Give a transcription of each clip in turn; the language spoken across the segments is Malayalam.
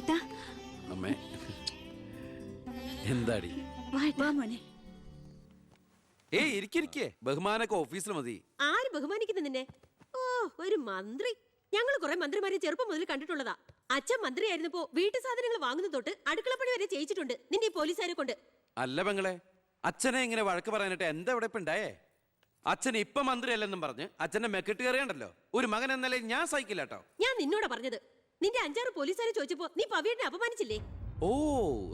ഏട്ടാ അമ്മേ എന്താടി വാ മോനെ. ഏയ് ഇരിക്കെ ബഹുമാനൊക്കെ ഓഫീസിൽ മതി. ആര് ബഹുമാനിക്കുന്നു നിന്നെ? ഓ ഒരു മന്ത്രി. ഞങ്ങൾ കുറെ മന്ത്രിമാരെ ചെറുപ്പം മുതൽ കണ്ടിട്ടുള്ളതാ. അച്ഛൻ മന്ത്രിയായിരുന്നപ്പോ വീട്ടു സാധനങ്ങൾ വാങ്ങുന്ന തൊട്ട് അടുക്കളപ്പണി വരെ ചെയ്യിച്ചിട്ടുണ്ട് നിന്റെ ഈ പോലീസുകാരെ കൊണ്ട്. അല്ല പെങ്ങളെ, അച്ഛനെ ഇങ്ങനെ വഴക്ക് പറയാനായിട്ട് എന്താ ഇവിടെ ഇപ്പൊ ഉണ്ടായേ? അച്ഛൻ ഇപ്പൊ മന്ത്രിയല്ലെന്നും പറഞ്ഞ് അച്ഛന്റെ മെക്കെട്ട് കയറിയണ്ടല്ലോ. ഒരു മകൻ എന്നല്ലേ ഞാൻ സഹിക്കില്ല കേട്ടോ. ഞാൻ നിന്നോടാ പറഞ്ഞത്. നിന്റെ 5-6 പോലീസുകാരെ ചോദിച്ചപ്പോ നീ പവിയെ അപമാനിച്ചില്ലേ? ഓ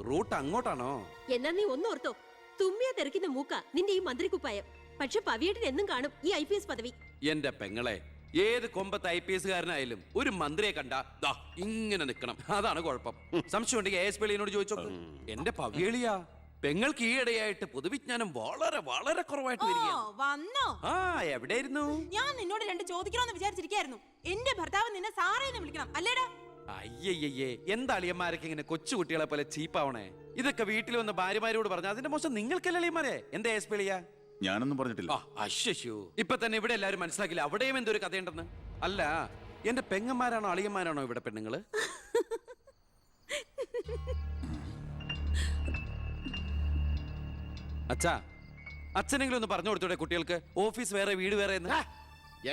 റൂട്ട് അങ്ങോട്ടാണോ? എന്നാ നീ ഒന്നോർത്തോ, തുമ്മിയാ തെറിക്കുന്ന മൂക്ക നിന്റെ ഈ മന്ത്രിക്കുപ്പായം. പക്ഷെ പവിയേട്ടൻ എന്നും കാണും ഈ IPS പദവി. എന്റെ പെങ്ങളെ, ഏത് കൊമ്പത്ത് IPS കാരനായാലും ഒരു മന്ത്രിയെ കണ്ടാ ദാ ഇങ്ങനെ നിക്കണം. അതാണ് കുഴപ്പം. സംശയം ഉണ്ടെങ്കിൽ ASP എളിയനോട് ചോദിച്ചോ. എന്റെ പവിയളിയാ, പെങ്ങൾക്ക് ഈയിടെയായിട്ട് പൊതുവിജ്ഞാനം വളരെ വളരെ കുറവായിട്ട് വന്നോ? ആ എവിടെയായിരുന്നു? ഞാൻ നിന്നോട് 2 ചോദിക്കണമെന്ന് വിചാരിച്ചിരിക്കായിരുന്നു. എന്റെ ഭർത്താവ് നിന്നെ സാറേന്ന് വിളിക്കണം അല്ലേടാ? അയ്യയ്യേ, എന്താ അളിയന്മാരൊക്കെ ഇങ്ങനെ കൊച്ചുകുട്ടികളെ പോലെ ചീപ്പാവണേ? ഇതൊക്കെ വീട്ടിൽ വന്ന ഭാര്യമാരോട് പറഞ്ഞ അതിന്റെ മോശം നിങ്ങൾക്കല്ലേ അളിയന്മാരെ? എന്താ ASP എളിയാ? ഞാനൊന്നും പറഞ്ഞിട്ടില്ല. അശ്ശോ, ഇപ്പൊ തന്നെ ഇവിടെ എല്ലാവരും മനസ്സിലാക്കില്ല അവിടെയും എന്തൊരു കഥയുണ്ടെന്ന്. അല്ല, എന്റെ പെങ്ങന്മാരാണോ അളിയന്മാരാണോ ഇവിടെ പെണ്ണുങ്ങള്? അച്ഛാ, അച്ഛനെങ്കിലും ഒന്ന് പറഞ്ഞു കൊടുത്തൂടെ കുട്ടികൾക്ക് ഓഫീസ് വേറെ വീട് വേറെ എന്ന്?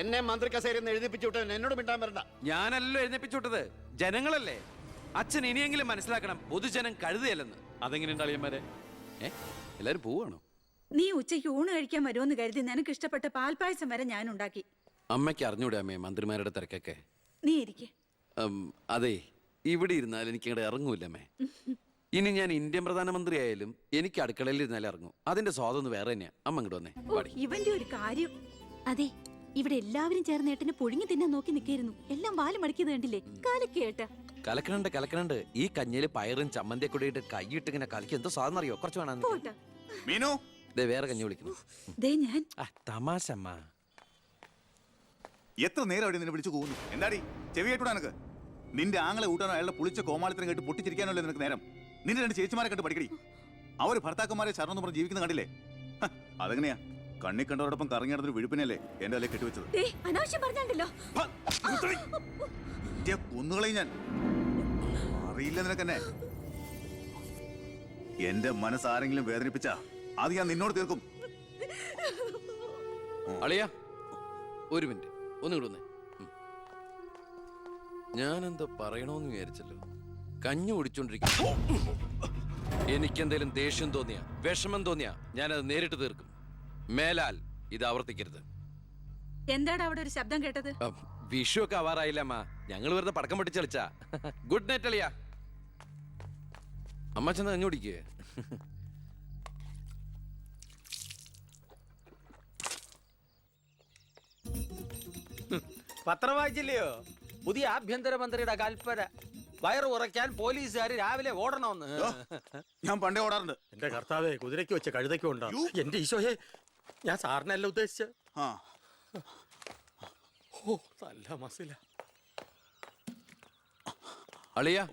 എന്നെ മന്ത്രി കസേരന്ന് എഴുതിപ്പിച്ചു വിട്ട എന്നോട് മിണ്ടാൻ വരണ്ട. ഞാനല്ലോ എഴുന്നേപ്പിച്ചു വിട്ടത്, ജനങ്ങളല്ലേ. അച്ഛൻ ഇനിയെങ്കിലും മനസ്സിലാക്കണം, പൊതുജനം കഴുതയല്ലെന്ന്. അതെങ്ങനെയുണ്ട് അളിയന്മാരെ? എല്ലാരും പോവാണോ? നീ ഉച്ചയ്ക്ക് ഊണ് കഴിക്കാൻ വരുമെന്ന് കരുതി നിനക്ക് ഇഷ്ടപ്പെട്ട പാൽപ്പായസം വരെ ഞാൻ ഉണ്ടാക്കി. അമ്മയ്ക്ക് അറിഞ്ഞൂടെ അമ്മേ മന്ത്രിമാരുടെ തിരക്കൊക്കെ? നീ ഇരിക്കെ. അതെ, ഇവിടെ ഇരുന്നാൽ എനിക്ക് ഇങ്ങോട്ട് ഇറങ്ങൂല്ല അമ്മേ. ഇനി ഞാൻ ഇന്ത്യൻ പ്രധാനമന്ത്രി ആയാലും എനിക്ക് അടുക്കളയിൽ ഇരുന്നാലും ഇറങ്ങും. അതിന്റെ സ്വാദം വേറെ തന്നെയാ. അമ്മ ഇങ്ങോട്ട് വന്നേ. ഇവന്റെ ഒരു കാര്യം. അതെ, ഇവിടെ എല്ലാവരും ചേർന്ന് ഏട്ടനെ പുഴുങ്ങി തിന്നാൻ നോക്കി നിൽക്കായിരുന്നു. എല്ലാം വാല് മടക്കിയത് കണ്ടില്ലേ? കലക്കേട്ട. കലക്കണുണ്ട്. ഈ കഞ്ഞില് പയറും ചമ്മന്തിയൊക്കെ കൂടിയിട്ട് കൈയിട്ട് ഇങ്ങനെ കലക്കി എന്തോ സാധനം അറിയോ? കുറച്ച് വേണം. മീനു, വേറെ കഞ്ഞി വിളിക്കുന്നു. ഞാൻ തമാശ അമ്മ. എത്ര നേരം അവിടെ നിന്നെ വിളിച്ചു പോകുന്നു? എന്താടി ചെവി കേട്ടൂടാ നിനക്ക്? നിന്റെ ആങ്ങളെ ഊട്ടാനോ അയാളുടെ പുളിച്ച കോമാളിത്തരം കേട്ട് പൊട്ടിച്ചിരിക്കാനല്ലോ നിനക്ക് നേരം? നിന്റെ 2 ചേച്ചിമാരെ കണ്ട് പഠിക്കടി. അവര് ഭർത്താക്കന്മാരെ ശരണം പറഞ്ഞ് ജീവിക്കുന്ന കണ്ടില്ലേ? അതെങ്ങനെയാ? കണ്ണി കണ്ടവരോടൊപ്പം കറങ്ങി നടന്നൊരു വിഴുപ്പിനല്ലേ എന്റെ അല്ലെ കെട്ടിവെച്ചത്? അനാവശ്യം പറഞ്ഞാണ്ടല്ലോ. കുന്നുകളെയും ഞാൻ അറിയില്ല നിനക്കെന്നെ. എന്റെ മനസ്സാരെങ്കിലും വേദനിപ്പിച്ച അത് ഞാൻ നിന്നോട് തീർക്കും. അളിയാ, ഒരു മിനിറ്റ് ഒന്നും വന്നേ. ഞാനെന്തോ പറയണോന്ന് വിചാരിച്ചല്ലോ. കഞ്ഞി കുടിച്ചോണ്ടിരിക്കും. എനിക്കെന്തേലും ദേഷ്യം തോന്നിയാ, വിഷമം തോന്നിയാ ഞാനത് നേരിട്ട് തീർക്കും. മേലാൽ ഇത് ആവർത്തിക്കരുത്. എന്താടാ അവിടെ ഒരു ശബ്ദം കേട്ടത്? വിഷു ഒക്കെ ആവാറായില്ല അമ്മ. ഞങ്ങൾ വെറുതെ പടക്കം പൊട്ടിച്ച് കളിച്ചാ. ഗുഡ് നൈറ്റ് അളിയാ. അമ്മ ചെന്ന് കഞ്ഞി കുടിക്കേ. പത്രം വായിച്ചില്ലയോ? പുതിയ ആഭ്യന്തരമന്ത്രിയുടെ കൽപ്പന. വയറ് ഉറയ്ക്കാൻ പോലീസുകാർ രാവിലെ ഓടണമെന്ന്. ഞാൻ പണ്ടേ ഓടാറുണ്ട്. എന്റെ കർത്താവേ, കുതിരയ്ക്ക് വെച്ച കഴുതയ്ക്കും ഉണ്ടോ? എന്റെ ഈശോയെ, ഞാൻ സാറിനല്ല ഉദ്ദേശിച്ച. ഓ, നല്ല മസില. അളിയാ,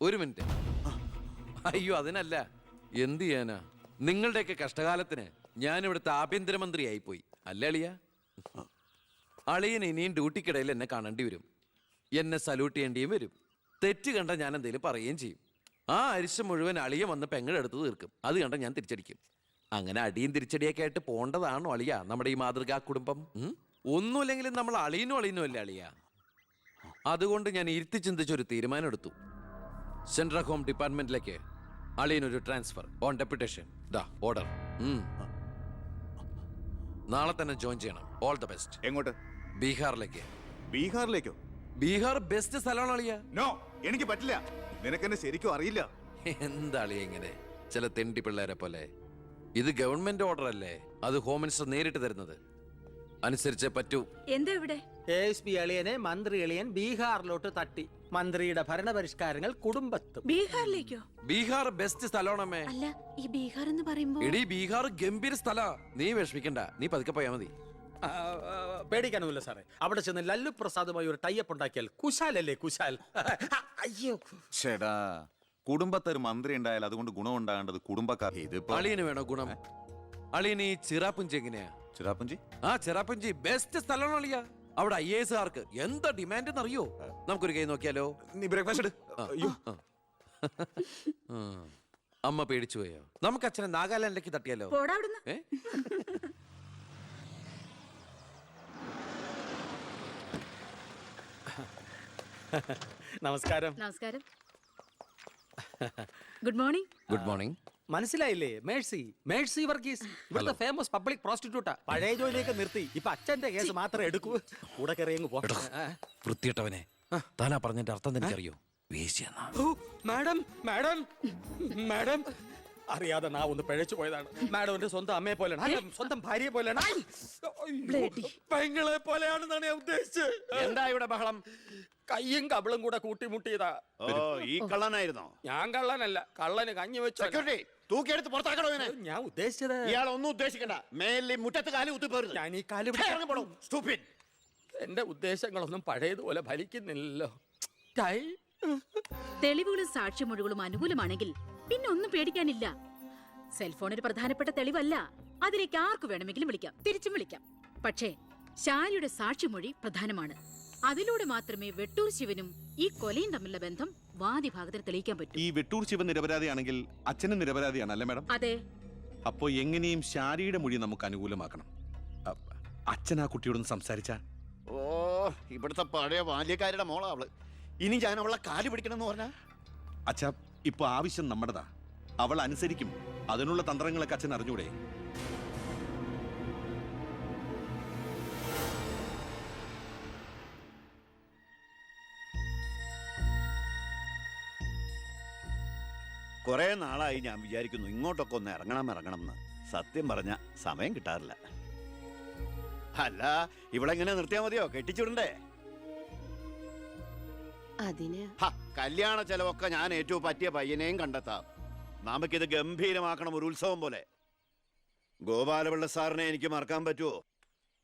ഒരു മിനിറ്റ്. അയ്യോ, അതിനല്ല. എന്ത് ചെയ്യാനാ? നിങ്ങളുടെയൊക്കെ കഷ്ടകാലത്തിന് ഞാൻ ഇവിടുത്തെ ആഭ്യന്തരമന്ത്രിയായി പോയി അല്ലേ അളിയാ? അളിയൻ ഇനിയും ഡ്യൂട്ടിക്കിടയിൽ എന്നെ കാണേണ്ടി വരും. എന്നെ സല്യൂട്ട് ചെയ്യേണ്ടിയും വരും. തെറ്റ് കണ്ട ഞാൻ എന്തെങ്കിലും പറയുകയും ചെയ്യും. ആ അരിശം മുഴുവൻ അളിയൻ വന്ന് പെങ്ങളെടുത്ത് തീർക്കും. അത് കണ്ട ഞാൻ തിരിച്ചടിക്കും. അങ്ങനെ അടിയും തിരിച്ചടിയൊക്കെ ആയിട്ട് പോണ്ടതാണോ അളിയ നമ്മുടെ ഈ മാതൃകാ കുടുംബം? ഒന്നുമില്ലെങ്കിലും നമ്മൾ അളിയനും അല്ലേ അളിയ? അതുകൊണ്ട് ഞാൻ ഇരുത്തി ചിന്തിച്ചൊരു തീരുമാനം എടുത്തു. സെൻട്രൽ ഹോം ഡിപ്പാർട്ട്മെന്റിലേക്ക് അളിയനൊരു ട്രാൻസ്ഫർ ഓൺ ഡെപ്യൂട്ടേഷൻ. ഓർഡർ. നാളെ തന്നെ ജോയിൻ ചെയ്യണം. All the best. എങ്ങോട്ട്? ബീഹാറിലേക്ക്. ബീഹാറിലേക്കോ? ബീഹാർ ബെസ്റ്റ് സ്ഥലമാണ് അളിയ. നോ, എനിക്ക് പറ്റില്ല. നിനക്കെന്നെ ശരിക്കും അറിയില്ല. എന്താ അളിയ ഇങ്ങനെ ചില തെണ്ടി പിള്ളേരെ പോലെ? ഇത് ഗവൺമെന്റ് ഓർഡർ അല്ലേ? അത് ഹോം മിനിസ്റ്റർ നേരിട്ട് തരുന്നത്. അനുസരിച്ചേ പറ്റൂ. എന്താ ഇവിടെ? ASP എളിയനെ മന്ത്രി എളിയൻ ബീഹാറിലോട്ട് തട്ടി. മന്ത്രിയുടെ ഭരണപരിഷ്കാരങ്ങൾ കുടുംബത്തും. ബീഹാറിലേക്കോ? ബീഹാർ ബെസ്റ്റ് സ്ഥലമാണമ്മേ. അല്ല, ഈ ബീഹാർ എന്ന് പറയുമ്പോ എടീ, ബീഹാർ ഗംഭീര സ്ഥലാ. നീ വിഷമിക്കണ്ട, നീ പതുക്കെ പോയാ മതി. പേടിക്കാനൊന്നുമില്ല സാറേ. അവിടെ ചെന്ന് ലല്ലു പ്രസാദുമായി ഒരു ടൈപ്പ് ഉണ്ടാക്കിയാൽ കുശാലല്ലേ കുശാൽ. അയ്യോ ചേടാ, കുടുംബത്തൊരു മന്ത്രി ഉണ്ടായാൽ അതുകൊണ്ട് ഗുണം ഉണ്ടാകേണ്ടത് കുടുംബക്കാർ. ഇതിപ്പോ അളിയന് വേണോ ഗുണം? അളിയന് ഈ ചിറാപ്പുഞ്ചി എങ്ങനെയാ? ചിറാപ്പുഞ്ചി? ചിറാപ്പുഞ്ചി ബെസ്റ്റ് സ്ഥലമാണ് അളിയ. അവിടെ IASകാർക്ക് എന്താ ഡിമാൻഡ് എന്നറിയോ? നമുക്കൊരു കൈ നോക്കിയാലോ? നീ ബ്രേക്ക്ഫാസ്റ്റ് അയ്യോ അമ്മ പേടിച്ചു പോയോ? നമുക്ക് അച്ഛനെ നാഗാലാൻഡിലേക്ക് തട്ടിയാലോ? പോടാ അവിടുന്ന്. ഏ? നമസ്കാരം. നമസ്കാരം. Good morning. Good morning. മനസ്സിലായില്ലേ? മേഴ്സി, മേഴ്സി വർഗീസ്, ഇവിടുത്തെ ഫേമസ് പബ്ലിക് പ്രോസ്റ്റിറ്റ്യൂട്ടാ. പഴയ ജോലിയൊക്കെ നിർത്തി ഇപ്പൊ അച്ഛന്റെ കേസ് മാത്രമേ എടുക്കൂ. കൂടെ കയറിയങ്ങ് പോ. വൃത്തിയിട്ടവനെ, താനാ പറഞ്ഞതിന്റെ അർത്ഥം എനിക്കറിയോ? വേശ്യെന്നാ. ഓ, മാഡം, മാഡം, മാഡം, അറിയാതെ നാ ഒന്ന് പിഴച്ചു പോയതാണ്. മാഡം എന്റെ സ്വന്തം അമ്മയെ പോലെയാണ്, അല്ല, സ്വന്തം ഭാര്യയെ പോലെയാണ്. ഐ! അയ്യോ, പെങ്ങളെ പോലെയാണെന്നാണ് ഞാൻ ഉദ്ദേശിച്ചത്. എന്താ ഇവിടെ ബഹളം? കയ്യും കബളും കൂടെ കൂട്ടിമുട്ടിയതാ. ഓ, ഈ കള്ളനായിരുന്നോ? ഞാൻ കള്ളനല്ല, കള്ളന് കഞ്ഞി വെച്ചു. സെക്യൂരിറ്റി, തൂക്കിയെടുത്ത് പുറത്താക്കണോ ഇവനെ? ഞാൻ ഉദ്ദേശിച്ചത് ഇയാൾ ഒന്നും ഉദ്ദേശിക്കണ്ട. മേലിൽ മുറ്റത്ത് കാലി കുത്തിപ്പോരുത്. ഞാൻ ഈ കാല് Stupid. എന്റെ ഉദ്ദേശങ്ങളൊന്നും പഴയതുപോലെ ഫലിക്കുന്നില്ലല്ലോ. ടൈ. തെളിവുകളും സാക്ഷിമൊഴികളും അനുകൂലമാണെങ്കിൽ പിന്നെ ഒന്നും പേടിക്കാനില്ല. സെൽഫോൺ ഒരു പ്രധാനപ്പെട്ട തെളിവല്ല. അതിലേക്ക് ആർക്ക് വേണമെങ്കിലും വിളിക്കാം, തിരിച്ചും വിളിക്കാം. പക്ഷേ ശാരിയുടെ സാക്ഷിമൊഴി പ്രധാനമാണ്. അതിലൂടെ മാത്രമേ വെട്ടൂർ ശിവനും ഈ കൊലയും തമ്മിലുള്ള ബന്ധം വാദിഭാഗത്തിന് തെളിയിക്കാൻ പറ്റൂ. ഈ വെട്ടൂർ ശിവൻ നിരപരാധിയാണെങ്കിൽ അച്ഛനും നിരപരാധിയാണ് അല്ലേ മാഡം? അതെ. അപ്പോ എങ്ങനെയും ശാരിയുടെ മൊഴി നമുക്ക് അനുകൂലമാക്കണം. അച്ഛൻ ആ കുട്ടിയോടൊന്ന് സംസാരിച്ച. ഓ, ഇവിടുത്തെ പഴയ ബാല്യക്കാരുടെ മോളാ അവള്. ഇനി ഞാൻ അവളെ കാല് പിടിക്കണമെന്ന് പറഞ്ഞാ? അച്ഛാ, ഇപ്പൊ ആവശ്യം നമ്മുടെതാ. അവൾ അനുസരിക്കും. അതിനുള്ള തന്ത്രങ്ങളൊക്കെ അച്ഛൻ അറിഞ്ഞൂടെ? കുറെ നാളായി ഞാൻ വിചാരിക്കുന്നു ഇങ്ങോട്ടൊക്കെ ഒന്ന് ഇറങ്ങണം എന്ന്. സത്യം പറഞ്ഞ സമയം കിട്ടാറില്ല. അല്ല, ഇവളെങ്ങനെ നിർത്തിയാ മതിയോ? കെട്ടിച്ചുടണ്ടേ? അതിന് കല്യാണ ചെലവൊക്കെ ഞാൻ ഏറ്റവും പറ്റിയ പയ്യനെയും കണ്ടെത്താം. നമുക്കിത് ഗംഭീരമാക്കണം, ഒരു ഉത്സവം പോലെ. ഗോപാലപിള്ള സാറിനെ എനിക്ക് മറക്കാൻ പറ്റുമോ?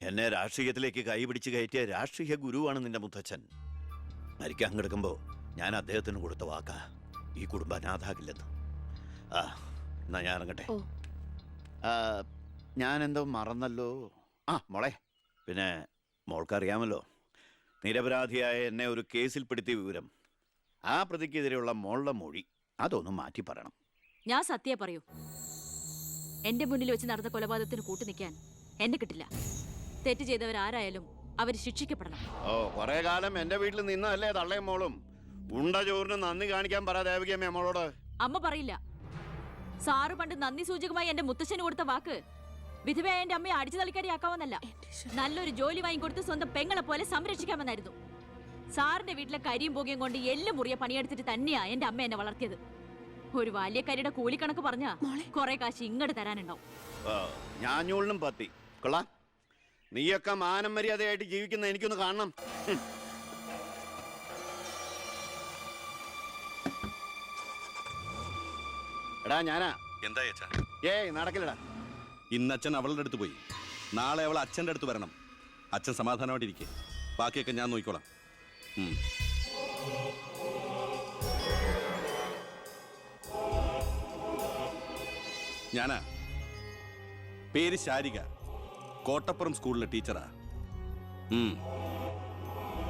എന്നെ രാഷ്ട്രീയത്തിലേക്ക് കൈപിടിച്ച് കയറ്റിയ രാഷ്ട്രീയ ഗുരുവാണ് നിന്റെ മുത്തച്ഛൻ. മരിക്കാൻ കിടക്കുമ്പോ ഞാൻ അദ്ദേഹത്തിന് കൊടുത്ത വാക്കാ, ഈ കുടുംബം അനാഥാകില്ലെന്ന്. എന്നാ ഞാൻ ഇറങ്ങട്ടെ. ഞാൻ എന്തോ മറന്നല്ലോ. മോളെ, പിന്നെ മോൾക്കറിയാമല്ലോ, നിരപരാധിയായ എന്നെ ഒരു കേസിൽപ്പെടുത്തിയ വിവരം. ആ പ്രതിക്കെതിരെയുള്ള മോളുടെ മൊഴി അതൊന്നും മാറ്റി പറയണം. ഞാൻ സത്യം പറയൂ. എന്റെ മുന്നിൽ വെച്ച് നടന്ന കൊലപാതകത്തിന് കൂട്ടു നിൽക്കാൻ എന്നെ കിട്ടില്ല. തെറ്റ് ചെയ്തവരാരായാലും അവർ ശിക്ഷിക്കപ്പെടണം. ഓ, കുറെ കാലം എന്റെ വീട്ടിൽ നിന്നല്ലേ തള്ളയും മോളും. ഉണ്ട ചോറിന് നന്ദി കാണിക്കാൻ പറ ദേവകിയമ്മ അമ്മളോട്. അമ്മ പറയില്ല. സാറ് പണ്ട് നന്ദി സൂചകമായി എന്റെ മുത്തശ്ശന് കൊടുത്ത വാക്ക് വിധവയായ എന്റെ അമ്മയെ അടിച്ചു തളിക്കാരിയാക്കാമെന്നല്ല, നല്ലൊരു ജോലി വാങ്ങിക്കൊടുത്ത് സ്വന്തം പെങ്ങളെ പോലെ സംരക്ഷിക്കാമെന്നായിരുന്നു. സാറിന്റെ വീട്ടിലെ കരിയും പുകയും കൊണ്ട് എല്ലും മുറിയ പണിയെടുത്തിട്ട് തന്നെയാ എന്റെ അമ്മ എന്നെ വളർത്തിയത്. ഒരു ബാല്യക്കാരിയുടെ കൂലിക്കണക്ക് പറഞ്ഞാ കുറെ കാശ് ഇങ്ങോട്ട് തരാനുണ്ടാവും. ഞാഞ്ഞൂളിനും പത്തി കൊള്ളാം. നീയൊക്കെ മാനം മര്യാദയായിട്ട് ജീവിക്കുന്ന എനിക്കൊന്ന് കാണണം. എടാ ഞാനാ. എന്താ അച്ഛാ? ഏയ് നടക്കില്ലടാ. ഇന്ന് അച്ഛൻ അവളുടെ അടുത്ത് പോയി. നാളെ അവൾ അച്ഛൻ്റെ അടുത്ത് വരണം. അച്ഛൻ സമാധാനമായിട്ടിരിക്കെ, ബാക്കിയൊക്കെ ഞാൻ നോക്കിക്കോളാം. ഞാനാ. പേര് ശാരിക, കോട്ടപ്പുറം സ്കൂളിലെ ടീച്ചറാ.